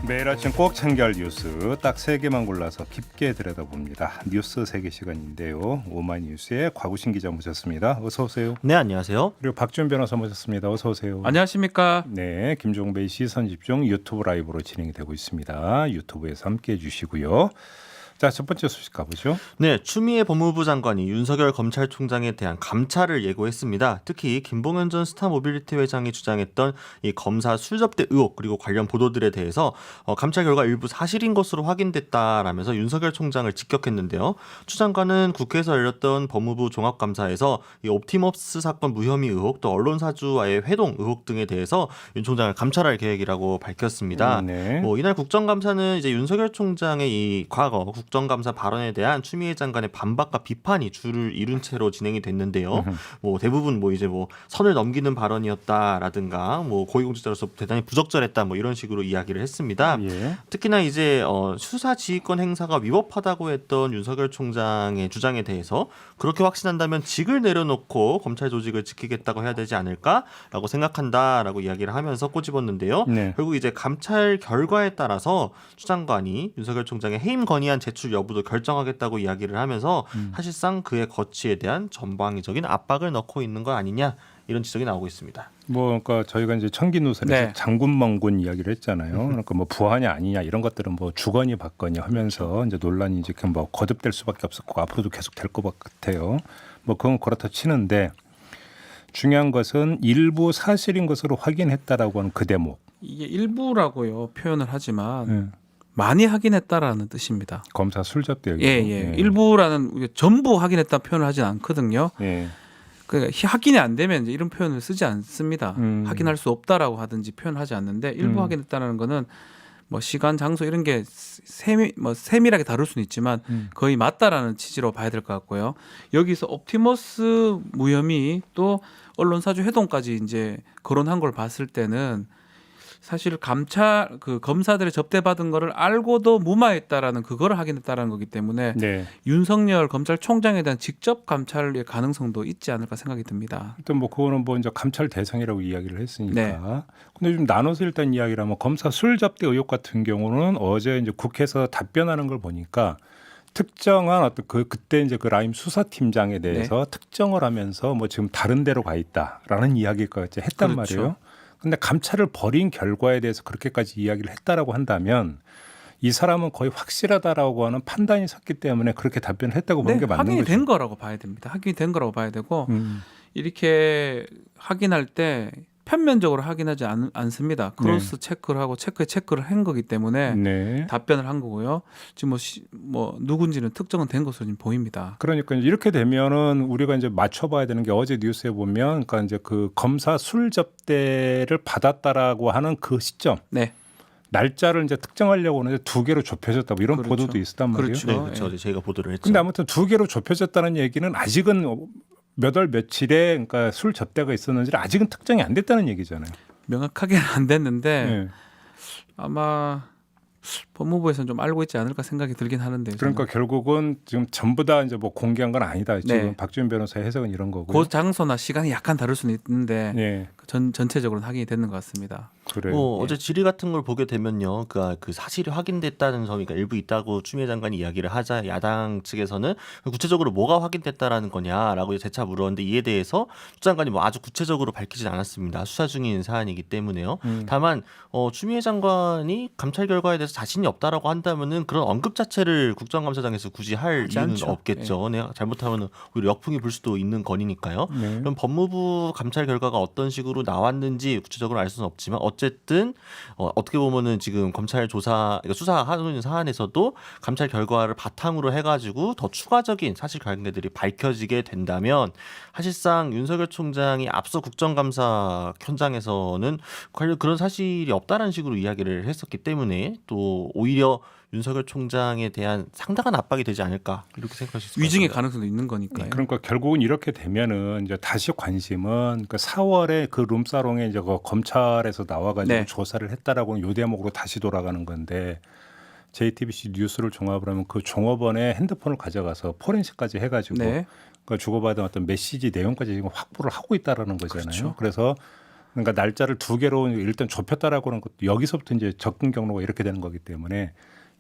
매일 아침 꼭 챙겨할 뉴스 딱 3개만 골라서 깊게 들여다봅니다. 뉴스 3개 시간인데요. 오마이뉴스의 곽우신 기자 모셨습니다. 어서 오세요. 네, 안녕하세요. 그리고 박준 변호사 모셨습니다. 어서 오세요. 안녕하십니까. 네, 김종배의 시선집중 유튜브 라이브로 진행이 되고 있습니다. 유튜브에서 함께해 주시고요. 자, 첫 번째 소식 가보죠. 네, 추미애 법무부 장관이 윤석열 검찰총장에 대한 감찰을 예고했습니다. 특히 김봉현 전 스타모빌리티 회장이 주장했던 이 검사 술접대 의혹 그리고 관련 보도들에 대해서 감찰 결과 일부 사실인 것으로 확인됐다라면서 윤석열 총장을 직격했는데요. 추 장관은 국회에서 열렸던 법무부 종합감사에서 이 옵티머스 사건 무혐의 의혹 또 언론사주와의 회동 의혹 등에 대해서 윤 총장을 감찰할 계획이라고 밝혔습니다. 네. 이날 국정감사는 이제 윤석열 총장의 이 과거 국정감사 발언에 대한 추미애 장관의 반박과 비판이 줄을 이룬 채로 진행이 됐는데요. 대부분 이제 선을 넘기는 발언이었다라든가 고위공직자로서 대단히 부적절했다 이런 식으로 이야기를 했습니다. 예. 특히나 이제 수사 지휘권 행사가 위법하다고 했던 윤석열 총장의 주장에 대해서 그렇게 확신한다면 직을 내려놓고 검찰 조직을 지키겠다고 해야 되지 않을까라고 생각한다라고 이야기를 하면서 꼬집었는데요. 네. 결국 이제 감찰 결과에 따라서 추 장관이 윤석열 총장의 해임 건의안 제출 여부도 결정하겠다고 이야기를 하면서 사실상 그의 거취에 대한 전방위적인 압박을 넣고 있는 거 아니냐 이런 지적이 나오고 있습니다. 그러니까 저희가 이제 청기노선에서 네. 장군멍군 이야기를 했잖아요. 그러니까 부하냐 아니냐 이런 것들은 주거니 받거니 하면서 이제 논란이 이제 거듭될 수밖에 없었고 앞으로도 계속 될 것 같아요. 그건 그렇다 치는데 중요한 것은 일부 사실인 것으로 확인했다라고 하는 그 대목. 이게 일부라고요 표현을 하지만 많이 확인했다라는 뜻입니다. 검사 술접대. 예. 일부라는 전부 확인했다 표현을 하진 않거든요. 예. 그러니까 확인이 안 되면 이제 이런 표현을 쓰지 않습니다. 확인할 수 없다라고 하든지 표현하지 않는데 일부 확인했다는 거는 시간, 장소 이런 게 세밀하게 다룰 수는 있지만 거의 맞다라는 취지로 봐야 될 것 같고요. 여기서 옵티머스 무혐의 또 언론사주 회동까지 이제 거론한 걸 봤을 때는 사실 검사들이 접대받은 거를 알고도 무마했다라는 그거를 확인했다라는 거기 때문에 네. 윤석열 검찰총장에 대한 직접 감찰의 가능성도 있지 않을까 생각이 듭니다. 일단 그거는 이제 감찰 대상이라고 이야기를 했으니까. 네. 근데 좀 나눠서 일단 이야기를 하면 검사 술접대 의혹 같은 경우는 어제 이제 국회에서 답변하는 걸 보니까 특정한 그때 이제 그 라임 수사팀장에 대해서 특정을 하면서 지금 다른 데로 가 있다라는 이야기까지 했단 그렇죠. 말이에요. 근데 감찰을 벌인 결과에 대해서 그렇게까지 이야기를 했다라고 한다면 이 사람은 거의 확실하다라고 하는 판단이 섰기 때문에 그렇게 답변을 했다고 보는 게 맞는 확인이 거죠. 된 거라고 봐야 됩니다. 확인이 된 거라고 봐야 되고 이렇게 확인할 때 편면적으로 확인하지 않습니다. 크로스 체크를 하고 체크를 한 거기 때문에 네. 답변을 한 거고요. 지금 누군지는 특정은 된 것으로 지금 보입니다. 그러니까 이렇게 되면은 우리가 이제 맞춰봐야 되는 게 어제 뉴스에 보면 그러니까 이제 그 검사 술 접대를 받았다라고 하는 그 시점. 네. 날짜를 이제 특정하려고 하는데 2개로 좁혀졌다 이런 그렇죠. 보도도 있었단 말이에요. 그렇죠. 네, 그렇죠. 어제 저희가 보도를 했죠. 근데 아무튼 2개로 좁혀졌다는 얘기는 아직은 몇 월 며칠에 그러니까 술 접대가 있었는지를 아직은 특정이 안 됐다는 얘기잖아요. 명확하게는 안 됐는데 네. 아마 법무부에서는 좀 알고 있지 않을까 생각이 들긴 하는데요. 그러니까 결국은 지금 전부 다 이제 공개한 건 아니다. 지금 박지원 변호사의 해석은 이런 거고요. 그 장소나 시간이 약간 다를 수는 있는데 네. 전체적으로는 확인이 되는 것 같습니다. 그래요. 어제 질의 같은 걸 보게 되면요, 그 사실이 확인됐다는 점이 일부 있다고 추미애 장관이 이야기를 하자 야당 측에서는 구체적으로 뭐가 확인됐다라는 거냐라고 재차 물었는데 이에 대해서 추 장관이 아주 구체적으로 밝히진 않았습니다. 수사 중인 사안이기 때문에요. 다만 추미애 장관이 감찰 결과에 대해서 자신이 없다라고 한다면은 그런 언급 자체를 국정감사장에서 굳이 할 이유는 않죠. 없겠죠. 내가 잘못하면 오히려 역풍이 불 수도 있는 건이니까요. 네. 그럼 법무부 감찰 결과가 어떤 식으로 나왔는지 구체적으로 알 수는 없지만 어쨌든 어떻게 보면은 지금 검찰 조사 수사하고 있는 사안에서도 감찰 결과를 바탕으로 해가지고 더 추가적인 사실관계들이 밝혀지게 된다면 사실상 윤석열 총장이 앞서 국정감사 현장에서는 관련 그런 사실이 없다라는 식으로 이야기를 했었기 때문에 또 오히려 윤석열 총장에 대한 상당한 압박이 되지 않을까 이렇게 생각하실 수 있습니다. 위증의 가능성도 있는 거니까요. 그러니까 결국은 이렇게 되면은 이제 다시 관심은 그 4월에 그 룸사롱에 이제 그 검찰에서 나와가지고 네. 조사를 했다라고는 요 대목으로 다시 돌아가는 건데 JTBC 뉴스를 종합을 하면 그 종업원의 핸드폰을 가져가서 포렌식까지 해가지고 네. 그 주고받은 어떤 메시지 내용까지 지금 확보를 하고 있다라는 거잖아요. 그렇죠. 그래서 그러니까 날짜를 2개로 일단 좁혔다라고 하는 것도 여기서부터 이제 접근 경로가 이렇게 되는 거기 때문에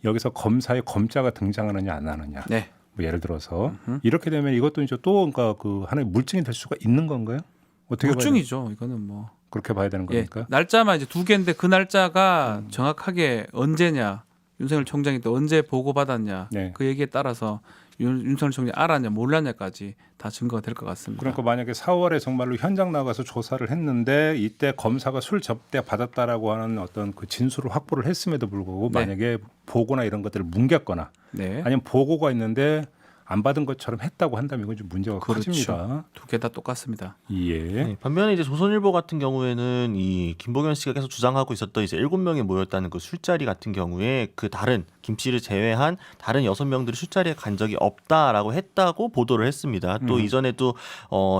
여기서 검사의 검자가 등장하느냐 안 하느냐. 네. 뭐 예를 들어서 이렇게 되면 이것도 이제 또 그러니까 그 하나의 물증이 될 수가 있는 건가요? 어떻게 물증이죠. 이거는 뭐 그렇게 봐야 되는 예, 겁니까? 날짜만 이제 2개인데 그 날짜가 정확하게 언제냐, 윤석열 총장이 또 언제 보고 받았냐, 네. 그 얘기에 따라서 윤석열 총장이 알았냐 몰랐냐까지 다 증거가 될 것 같습니다. 그러니까 만약에 4월에 정말로 현장 나가서 조사를 했는데 이때 검사가 술 접대 받았다라고 하는 어떤 그 진술을 확보를 했음에도 불구하고 네. 만약에 보고나 이런 것들을 뭉갰거나 네, 아니면 보고가 있는데 안 받은 것처럼 했다고 한다면 이건 좀 문제가 그렇죠. 커집니다. 2개 다 똑같습니다. 예. 네, 반면에 이제 조선일보 같은 경우에는 이 김봉현 씨가 계속 주장하고 있었던 이제 7명이 모였다는 그 술자리 같은 경우에 그 다른 김 씨를 제외한 다른 6명들이 술자리에 간 적이 없다라고 했다고 보도를 했습니다. 또 이전에도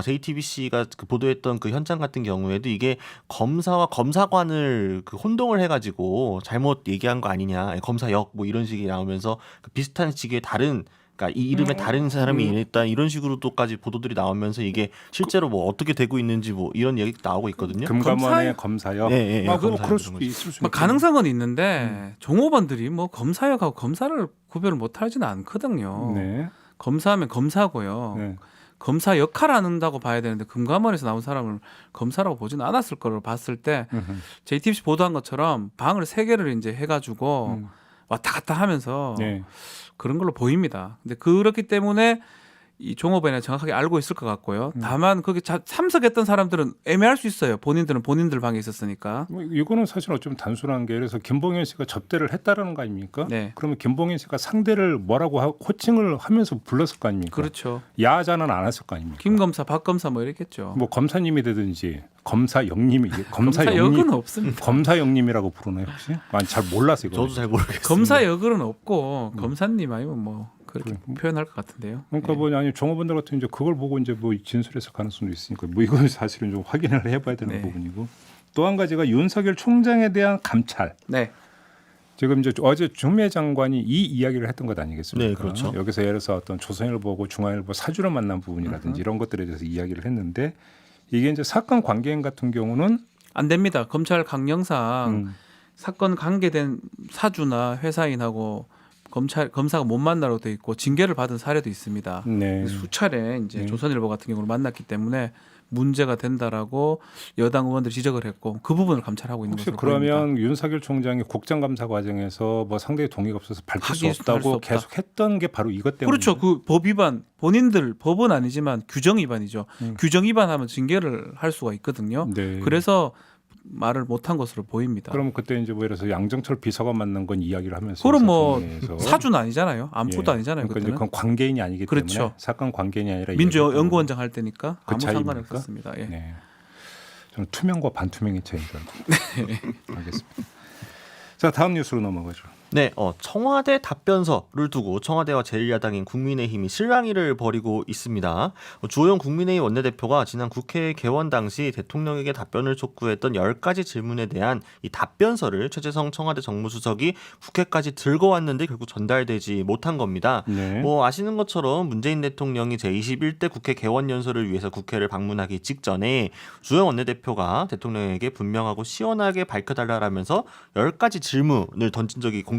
JTBC가 그 보도했던 그 현장 같은 경우에도 이게 검사와 검사관을 그 혼동을 해가지고 잘못 얘기한 거 아니냐, 검사역 뭐 이런 식이 나오면서 그 비슷한 식의 다른 그러니까 이 이름에 다른 사람이 있다 이런 식으로도까지 보도들이 나오면서 이게 실제로 뭐 어떻게 되고 있는지 뭐 이런 얘기 나오고 있거든요. 금감원의 검사역. 예, 예, 뭐 검사역 그럴 그런 수도 거죠. 있을 수 뭐 있죠. 가능성은 있는데 종업원들이 뭐 검사역하고 검사를 구별을 못 하지는 않거든요. 네. 검사하면 검사고요. 네. 검사 역할을 한다고 봐야 되는데 금감원에서 나온 사람을 검사라고 보지는 않았을 거로 봤을 때 JTBC 보도한 것처럼 방을 3개를 이제 해가지고 왔다 갔다 하면서 네. 그런 걸로 보입니다. 근데 그렇기 때문에 이 종업원이 정확하게 알고 있을 것 같고요. 다만 거기 참석했던 사람들은 애매할 수 있어요. 본인들은 본인들 방에 있었으니까. 뭐 이거는 사실 어쩌면 단순한 게 그래서 김봉현 씨가 접대를 했다라는 거 아닙니까? 네. 그러면 김봉현 씨가 상대를 뭐라고 하고 호칭을 하면서 불렀을 거 아닙니까? 그렇죠. 야자는 안 했을 거 아닙니까? 김 검사, 박 검사 뭐 이랬겠죠. 뭐 검사님이 되든지 검사 영님이 검사 역은 없습니다. 검사 영님이라고 부르나요 혹시? 난 잘 몰라서 이거. 저도 잘 모르겠습니다. 검사 역은 없고 검사님 아니면 뭐 그렇게 표현할 것 같은데요. 그러니까 네. 뭐 아니 종업원들 같은 이제 그걸 보고 이제 뭐 진술했을 가능성도 있으니까 뭐 이건 사실은 좀 확인을 해봐야 되는 네. 부분이고 또 한 가지가 윤석열 총장에 대한 감찰. 네. 지금 이제 어제 주미애 장관이 이 이야기를 했던 것 아니겠습니까? 네, 그렇죠. 여기서 예를 들어서 어떤 조선일보고 중앙일보 사주를 만난 부분이라든지 이런 것들에 대해서 이야기를 했는데 이게 이제 사건 관계인 같은 경우는 안 됩니다. 검찰 강령상 사건 관계된 사주나 회사인하고 검사가 못 만나로 돼 있고 징계를 받은 사례도 있습니다. 네. 수차례 이제 네. 조선일보 같은 경우는 만났기 때문에 문제가 된다라고 여당 의원들이 지적을 했고 그 부분을 감찰하고 있는 혹시 것으로 그러면 보입니다. 윤석열 총장이 국정감사 과정에서 뭐 상대의 동의가 없어서 밝힐 수 할수 없다고 없다. 계속 했던 게 바로 이것 때문에 그렇죠. 그 법 위반 본인들 법은 아니지만 규정 위반이죠. 규정 위반하면 징계를 할 수가 있거든요. 네. 그래서 말을 못한 것으로 보입니다. 그럼 그때 이제 뭐 예를 들어서 양정철 비서관 만난 건 이야기를 하면서 그럼 뭐 인사청문회에서 사주는 아니잖아요. 안포도 예. 아니잖아요. 그러니까 이제 그때는 그건 관계인이 아니기 그렇죠. 때문에 사건 관계인이 아니라 민주연구원장 할 때니까 그 아무 차이입니까? 상관이 없었습니다. 예. 네. 저는 투명과 반투명의 차이죠. 알겠습니다. 자 다음 뉴스로 넘어가죠. 네, 청와대 답변서를 두고 청와대와 제1야당인 국민의힘이 실랑이를 벌이고 있습니다. 주호영 국민의힘 원내대표가 지난 국회 개원 당시 대통령에게 답변을 촉구했던 10가지 질문에 대한 이 답변서를 최재성 청와대 정무수석이 국회까지 들고 왔는데 결국 전달되지 못한 겁니다. 네. 뭐 아시는 것처럼 문재인 대통령이 제21대 국회 개원 연설을 위해서 국회를 방문하기 직전에 주호영 원내대표가 대통령에게 분명하고 시원하게 밝혀달라라면서 10가지 질문을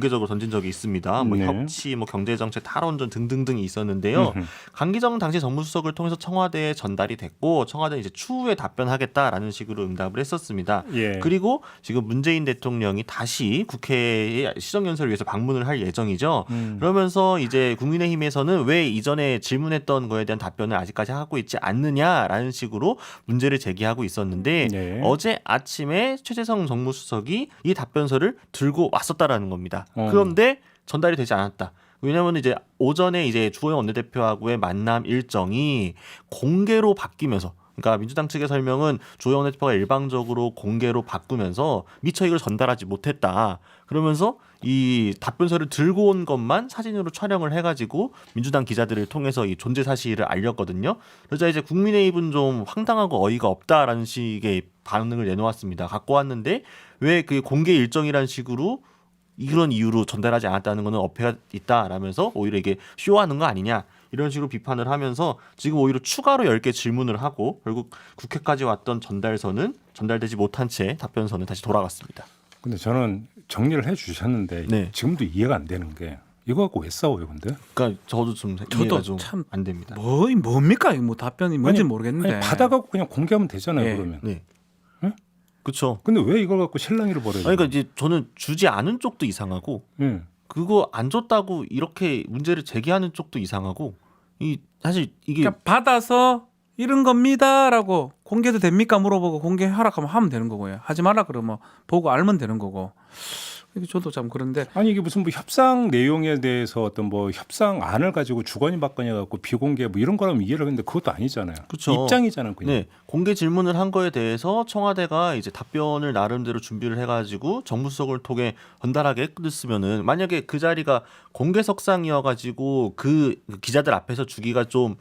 공개적으로 던진 적이 있습니다. 뭐 네. 협치, 뭐 경제정책, 탈원전 등등등이 있었는데요. 강기정 당시 정무수석을 통해서 청와대에 전달이 됐고 청와대는 이제 추후에 답변하겠다라는 식으로 응답을 했었습니다. 예. 그리고 지금 문재인 대통령이 다시 국회에 시정연설을 위해서 방문을 할 예정이죠. 그러면서 이제 국민의힘에서는 왜 이전에 질문했던 거에 대한 답변을 아직까지 하고 있지 않느냐라는 식으로 문제를 제기하고 있었는데 네. 어제 아침에 최재성 정무수석이 이 답변서를 들고 왔었다라는 겁니다. 그런데 전달이 되지 않았다. 왜냐하면 이제 오전에 이제 주호영 원내대표하고의 만남 일정이 공개로 바뀌면서, 그러니까 민주당 측의 설명은 주호영 원내대표가 일방적으로 공개로 바꾸면서 미처 이걸 전달하지 못했다. 그러면서 이 답변서를 들고 온 것만 사진으로 촬영을 해가지고 민주당 기자들을 통해서 이 존재 사실을 알렸거든요. 그러자 이제 국민의힘은 좀 황당하고 어이가 없다라는 식의 반응을 내놓았습니다. 갖고 왔는데 왜 그 공개 일정이라는 식으로 이런 이유로 전달하지 않았다는 것은 어폐가 있다라면서 오히려 이게 쇼하는 거 아니냐 이런 식으로 비판을 하면서 지금 오히려 추가로 10개 질문을 하고 결국 국회까지 왔던 전달되지 못한 채 답변서는 다시 돌아갔습니다. 근데 저는 정리를 해주셨는데 네. 지금도 이해가 안 되는 게 이거 갖고 왜 싸워요, 근데? 그러니까 저도 좀 이해가 좀 안 됩니다. 뭡니까? 뭐 답변이 뭔지 모르겠는데. 아니, 받아갖고 그냥 공개하면 되잖아요, 예. 그러면. 네. 응? 그렇죠. 근데 왜 이걸 갖고 실랑이를 벌여요? 그러니까 이제 저는 주지 않은 쪽도 이상하고 그거 안 줬다고 이렇게 문제를 제기하는 쪽도 이상하고 이 사실 이게 그러니까 받아서 이런 겁니다라고 공개도 됩니까 물어보고 공개하라 하면 되는 거고요. 하지 말라 그러면 보고 알면 되는 거고. 이게 저도 참 그런데 아니 이게 무슨 뭐 협상 내용에 대해서 어떤 뭐 협상안을 가지고 주거니 받거니 갖고 비공개 뭐 이런 거라면 이해를 하는데 그것도 아니잖아요. 그쵸. 입장이잖아요, 그냥. 네, 공개 질문을 한 거에 대해서 청와대가 이제 답변을 나름대로 준비를 해가지고 정무수석을 통해 건달하게 했으면은 만약에 그 자리가 공개석상이어가지고 그 기자들 앞에서 주기가 좀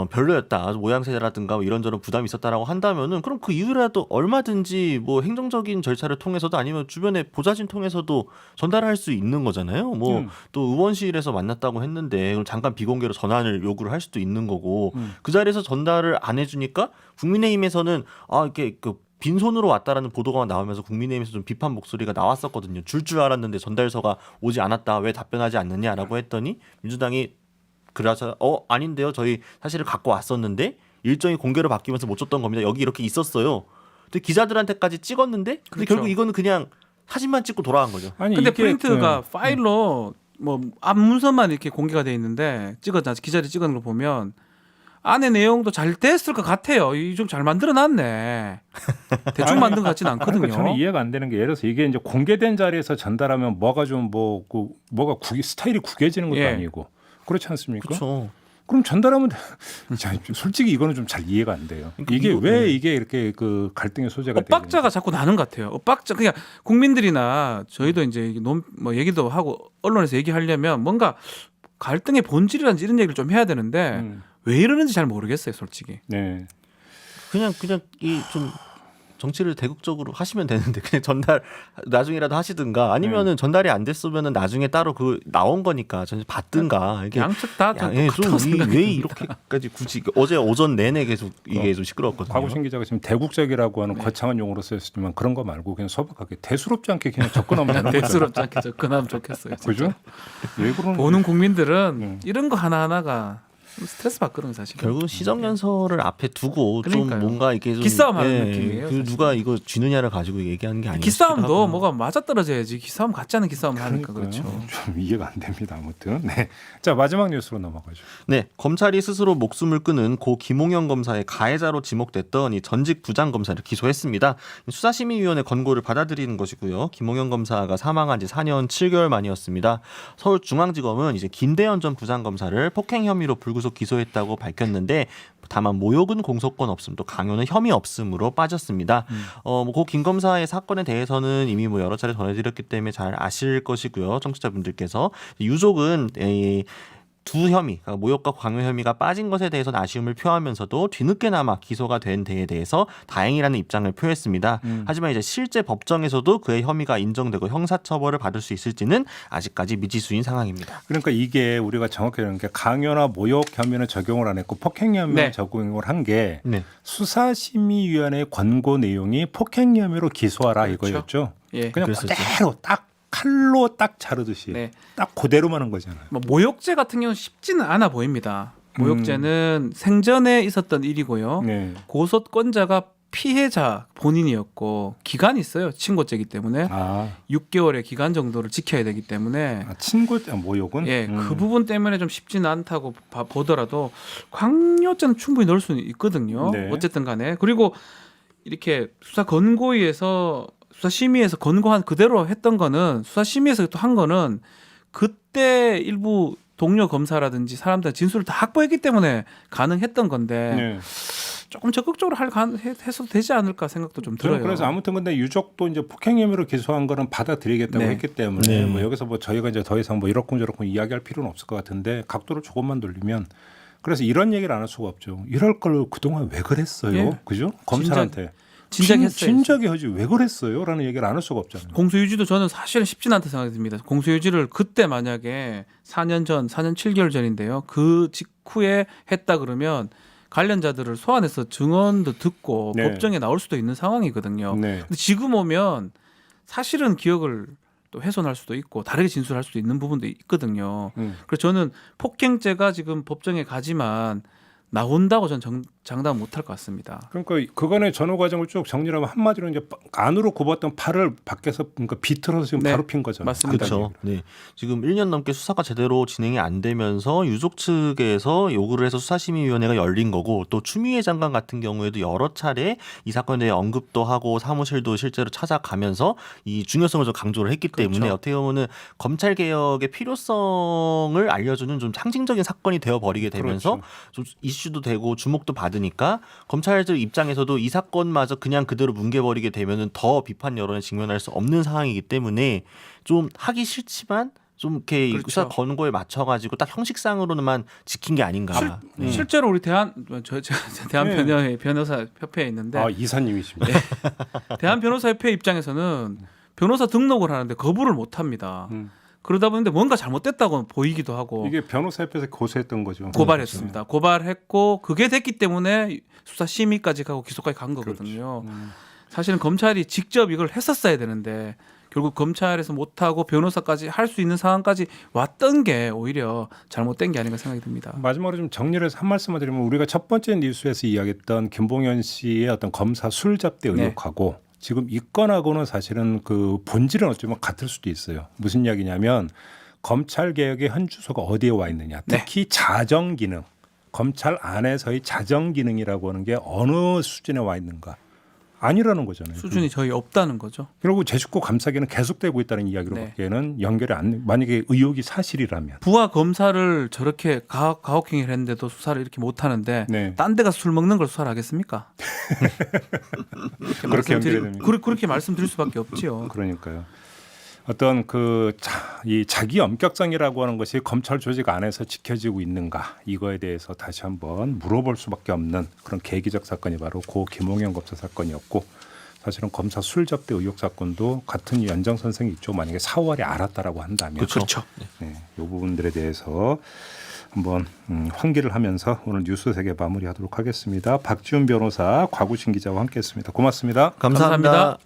별로였다, 모양새라든가 뭐 이런저런 부담이 있었다라고 한다면은 그럼 그 이후라도 얼마든지 뭐 행정적인 절차를 통해서도 아니면 주변의 보좌진 통해서도 전달할 수 있는 거잖아요. 뭐 또 의원실에서 만났다고 했는데 그럼 잠깐 비공개로 전환을 요구를 할 수도 있는 거고 그 자리에서 전달을 안 해주니까 국민의힘에서는 이렇게 그 빈손으로 왔다라는 보도가 나오면서 국민의힘에서 좀 비판 목소리가 나왔었거든요. 줄 알았는데 전달서가 오지 않았다. 왜 답변하지 않느냐라고 했더니 민주당이 그래서 아닌데요. 저희 사실을 갖고 왔었는데 일정이 공개로 바뀌면서 못 줬던 겁니다. 여기 이렇게 있었어요. 근데 기자들한테까지 찍었는데 근데 그렇죠. 결국 이거는 그냥 사진만 찍고 돌아간 거죠. 아니 근데 이게 프린트가 파일로 뭐 앞문서만 이렇게 공개가 돼 있는데 기자들이 찍은 걸 보면 안에 내용도 잘 됐을 것 같아요. 이 좀 잘 만들어놨네. 대충 만든 것 같지는 않거든요. 그러니까 저는 이해가 안 되는 게 예를 들어서 이게 이제 공개된 자리에서 전달하면 뭐가 좀 뭐가 스타일이 구겨지는 것도 예. 아니고 그렇지 않습니까? 그렇죠. 그럼 전달하면 솔직히 이거는 좀 잘 이해가 안 돼요. 그러니까 이게 이거, 왜 이게 이렇게 그 갈등의 소재가 엇박자가 자꾸 나는 것 같아요. 엇박자 그냥 국민들이나 저희도 이제 뭐 얘기도 하고 언론에서 얘기하려면 뭔가 갈등의 본질이라든지 이런 얘기를 좀 해야 되는데 왜 이러는지 잘 모르겠어요, 솔직히. 네. 그냥 이 좀 정치를 대국적으로 하시면 되는데 그냥 전달 나중이라도 하시든가 아니면은 전달이 안 됐으면은 나중에 따로 그 나온 거니까 전체 받든가 이게 양측 다 예, 똑같다고 생각이 왜 듭니다. 이렇게까지 굳이 어제 오전 내내 계속 이게 좀 시끄러웠거든요. 곽우신 기자가 지금 대국적이라고 하는 거창한 용어로 쓰였지만 그런 거 말고 그냥 소박하게 대수롭지 않게 그냥 접근하면 되는 거죠. 대수롭지 않게 접근하면 좋겠어요. 진짜. 그죠? 왜 그러는 보는 국민들은 이런 거 하나하나가 스트레스 받거든요, 사실. 결국 시정연설을 앞에 두고 그러니까요. 좀 뭔가 이게 좀 기싸움하는 느낌이에요, 그 사실. 누가 이거 쥐느냐를 가지고 얘기하는 게 아니에요. 기싸움도 뭐가 맞아 떨어져야지. 기싸움 같지 않은 기싸움을 하니까 그러니까요. 그렇죠. 좀 이해가 안 됩니다. 아무튼. 네. 자, 마지막 뉴스로 넘어가죠. 네, 검찰이 스스로 목숨을 끊은 고 김홍현 검사의 가해자로 지목됐던 이 전직 부장 검사를 기소했습니다. 수사심의위원회 권고를 받아들이는 것이고요. 김홍현 검사가 사망한 지 4년 7개월 만이었습니다. 서울중앙지검은 이제 김대현 전 부장 검사를 폭행 혐의로 불구속 기소했다고 밝혔는데 다만 모욕은 공소권 없음 또 강요는 혐의 없음으로 빠졌습니다. 고 김 검사의 사건에 대해서는 이미 뭐 여러 차례 전해드렸기 때문에 잘 아실 것이고요. 청취자분들께서 유족은 두 혐의, 그러니까 모욕과 강요 혐의가 빠진 것에 대해서는 아쉬움을 표하면서도 뒤늦게나마 기소가 된 데에 대해서 다행이라는 입장을 표했습니다. 하지만 이제 실제 법정에서도 그의 혐의가 인정되고 형사처벌을 받을 수 있을지는 아직까지 미지수인 상황입니다. 그러니까 이게 우리가 정확히 하는 게 강요나 모욕 혐의는 적용을 안 했고 폭행 혐의는 네. 적용을 한 게 네. 수사심의위원회 권고 내용이 폭행 혐의로 기소하라 그렇죠. 이거였죠. 예. 그냥 그랬었죠. 그대로 딱 칼로 딱 자르듯이 네. 딱 그대로만 한 거잖아요. 뭐 모욕죄 같은 경우는 쉽지는 않아 보입니다. 모욕죄는 생전에 있었던 일이고요. 네. 고소권자가 피해자 본인이었고 기간이 있어요. 친고죄이기 때문에 6개월의 기간 정도를 지켜야 되기 때문에 친구 모욕은 예, 그 부분 때문에 좀 쉽지는 않다고 보더라도 강요죄는 충분히 넣을 수는 있거든요. 네. 어쨌든 간에 그리고 이렇게 수사 권고위에서 수사심의에서 권고한 그대로 했던 거는 수사심의에서 또 한 거는 그때 일부 동료 검사라든지 사람들 진술을 다 확보했기 때문에 가능했던 건데 네. 조금 적극적으로 해서 되지 않을까 생각도 좀 들어요. 그래서 아무튼 근데 유족도 이제 폭행 혐의로 기소한 거는 받아들이겠다고 네. 했기 때문에 뭐 여기서 뭐 저희가 이제 더 이상 뭐 이렇고 저렇고 이야기할 필요는 없을 것 같은데 각도를 조금만 돌리면 그래서 이런 얘기를 안 할 수가 없죠. 이럴 걸 그동안 왜 그랬어요? 예. 그죠? 검찰한테. 진작에 했어요. 진작에 하지 왜 그랬어요?라는 얘기를 안 할 수가 없잖아요. 공소유지도 저는 사실은 쉽진 않다 생각이 듭니다. 공소유지를 그때 만약에 4년 7개월 전인데요. 그 직후에 했다 그러면 관련자들을 소환해서 증언도 듣고 네. 법정에 나올 수도 있는 상황이거든요. 네. 근데 지금 오면 사실은 기억을 또 훼손할 수도 있고 다르게 진술할 수도 있는 부분도 있거든요. 그래서 저는 폭행죄가 지금 법정에 가지만 나온다고 저는 장담 못할 것 같습니다. 그러니까 그간의 전후 과정을 쭉 정리하면 한마디로 이제 안으로 굽었던 팔을 밖에서 그러니까 비틀어서 지금 네. 바로 핀 거잖아요. 맞습니다. 그렇죠. 네. 지금 1년 넘게 수사가 제대로 진행이 안 되면서 유족 측에서 요구를 해서 수사심의위원회가 열린 거고 또 추미애 장관 같은 경우에도 여러 차례 이 사건에 대해 언급도 하고 사무실도 실제로 찾아가면서 이 중요성을 좀 강조를 했기 때문에 그렇죠. 어떻게 보면은 검찰 개혁의 필요성을 알려주는 좀 상징적인 사건이 되어버리게 되면서 그렇죠. 좀 이슈도 되고 주목도 받으니까 검찰들 입장에서도 이 사건마저 그냥 그대로 뭉개버리게 되면은 더 비판 여론에 직면할 수 없는 상황이기 때문에 좀 하기 싫지만 좀 이렇게 그렇죠. 수사 권고에 맞춰가지고 딱 형식상으로만 지킨 게 아닌가. 실제로 우리 대한 네. 변호사 협회에 있는데 아 이사님이십니다. 대한 변호사 협회 입장에서는 변호사 등록을 하는데 거부를 못 합니다. 그러다 보는데 뭔가 잘못됐다고 보이기도 하고 이게 변호사협회에서 고소했던 거죠. 고발했습니다. 고발했고 그게 됐기 때문에 수사 심의까지 가고 기소까지 간 거거든요. 사실은 검찰이 직접 이걸 했었어야 되는데 결국 검찰에서 못하고 변호사까지 할 수 있는 상황까지 왔던 게 오히려 잘못된 게 아닌가 생각이 듭니다. 마지막으로 좀 정리를 해서 한 말씀만 드리면 우리가 첫 번째 뉴스에서 이야기했던 김봉현 씨의 어떤 검사 술잡대 의혹하고 지금 이 건하고는 사실은 그 본질은 어쩌면 같을 수도 있어요. 무슨 이야기냐면 검찰 개혁의 현 주소가 어디에 와 있느냐. 특히 자정 기능, 검찰 안에서의 자정 기능이라고 하는 게 어느 수준에 와 있는가. 아니라는 거잖아요. 수준이 저희 없다는 거죠. 그리고 제 식구 감사기는 계속되고 있다는 이야기로 네. 밖에는 연결이 안. 만약에 의혹이 사실이라면. 부하 검사를 저렇게 가혹행위를 했는데도 수사를 이렇게 못 하는데 네. 딴 데 가서 술 먹는 걸 수사를 하겠습니까? 그렇게 연결이 됩니다. 그렇게 말씀드릴 수밖에 없지요. 그러니까요. 어떤 이 자기 엄격성이라고 하는 것이 검찰 조직 안에서 지켜지고 있는가 이거에 대해서 다시 한번 물어볼 수밖에 없는 그런 계기적 사건이 바로 고 김홍현 검사 사건이었고 사실은 검사 술접대 의혹 사건도 같은 연장선상이 있죠. 만약에 4월에 알았다라고 한다면 그렇죠. 네, 이 부분들에 대해서 한번 환기를 하면서 오늘 뉴스 세계 마무리하도록 하겠습니다. 박지훈 변호사, 곽우신 기자와 함께했습니다. 고맙습니다. 감사합니다.